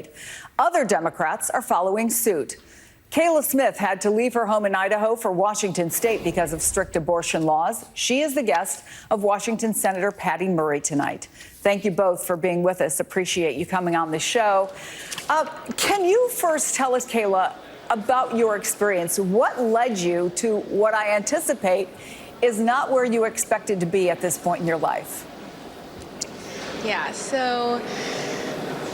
state. Other Democrats are following suit. Kayla Smith had to leave her home in Idaho for Washington state because of strict abortion laws. She is the guest of Washington Senator Patty Murray tonight. Thank you both for being with us. Appreciate you coming on the show. Can you first tell us, Kayla, about your experience? What led you to what I anticipate is not where you expected to be at this point in your life? Yeah, so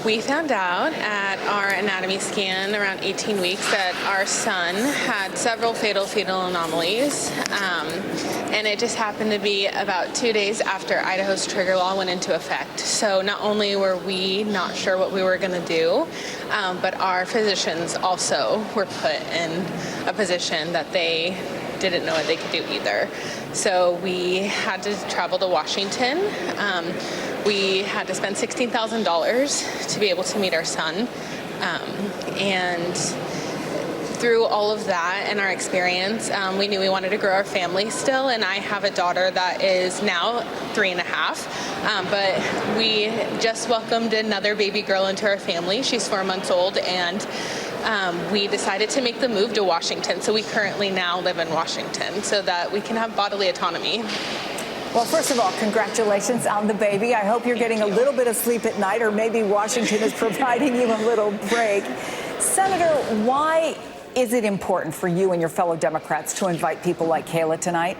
we found out at our anatomy scan around 18 weeks that our son had several fatal fetal anomalies. And it just happened to be about 2 days after Idaho's trigger law went into effect. So not only were we not sure what we were going to do, but our physicians also were put in a position that they didn't know what they could do either. So we had to travel to Washington. We had to spend $16,000 to be able to meet our son. And through all of that and our experience, we knew we wanted to grow our family still. And I have a daughter that is now 3.5. But we just welcomed another baby girl into our family. She's 4 months old. And we decided to make the move to Washington. So we currently now live in Washington so that we can have bodily autonomy. Well, first of all, congratulations on the baby. I hope you're getting a little bit of sleep at night, or maybe Washington is providing you a little break. Senator, why is it important for you and your fellow Democrats to invite people like Kayla tonight?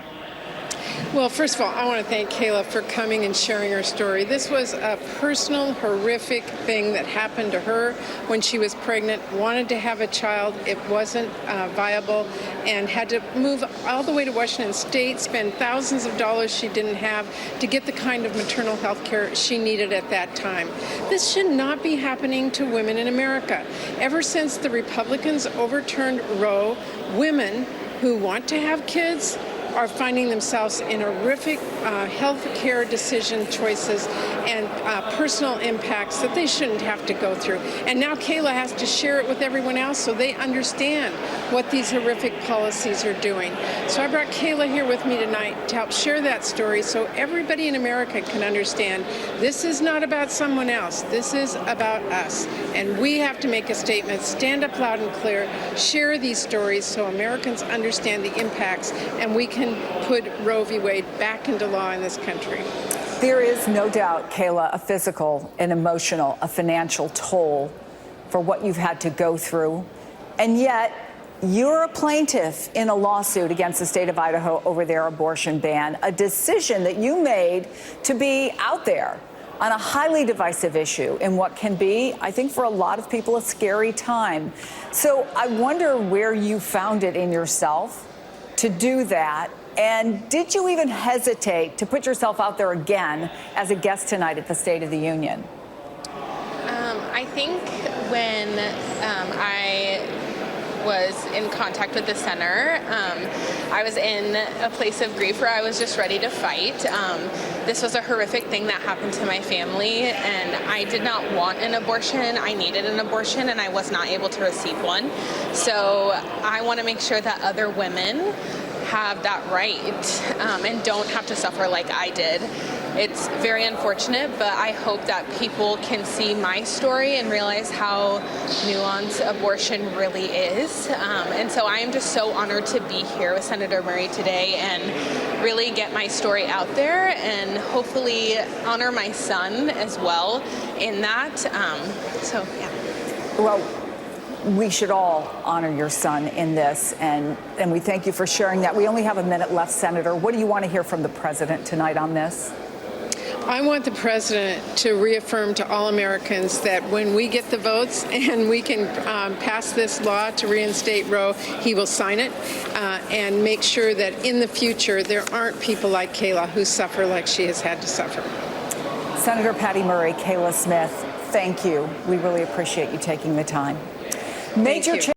Well, first of all, I want to thank Kayla for coming and sharing her story. This was a personal, horrific thing that happened to her when she was pregnant, wanted to have a child. It wasn't viable, and had to move all the way to Washington State, spend thousands of dollars she didn't have to get the kind of maternal health care she needed at that time. This should not be happening to women in America. Ever since the Republicans overturned Roe, women who want to have kids are finding themselves in horrific health care decision choices and personal impacts that they shouldn't have to go through. And now Kayla has to share it with everyone else so they understand what these horrific policies are doing. So I brought Kayla here with me tonight to help share that story so everybody in America can understand this is not about someone else. This is about us. And we have to make a statement, stand up loud and clear, share these stories so Americans understand the impacts, and we can put Roe v. Wade back into law in this country. There is no doubt, Kayla, a physical, an emotional, a financial toll for what you've had to go through. And yet, you're a plaintiff in a lawsuit against the state of Idaho over their abortion ban, a decision that you made to be out there on a highly divisive issue in what can be, I think, for a lot of people, a scary time. So I wonder where you found it in yourself to do that. And did you even hesitate to put yourself out there again as a guest tonight at the State of the Union? I think when I was in contact with the center, I was in a place of grief where I was just ready to fight. This was a horrific thing that happened to my family, and I did not want an abortion. I needed an abortion, and I was not able to receive one. So I want to make sure that other women have that right and don't have to suffer like I did. It's very unfortunate, but I hope that people can see my story and realize how nuanced abortion really is. And so I am just so honored to be here with Senator Murray today and really get my story out there and hopefully honor my son as well in that. So, yeah. Well, we should all honor your son in this, and we thank you for sharing that. We only have a minute left, Senator. What do you want to hear from the president tonight on this? I want the president to reaffirm to all Americans that when we get the votes and we can pass this law to reinstate Roe, he will sign it and make sure that in the future there aren't people like Kayla who suffer like she has had to suffer. Senator Patty Murray, Kayla Smith, thank you. We really appreciate you taking the time. Major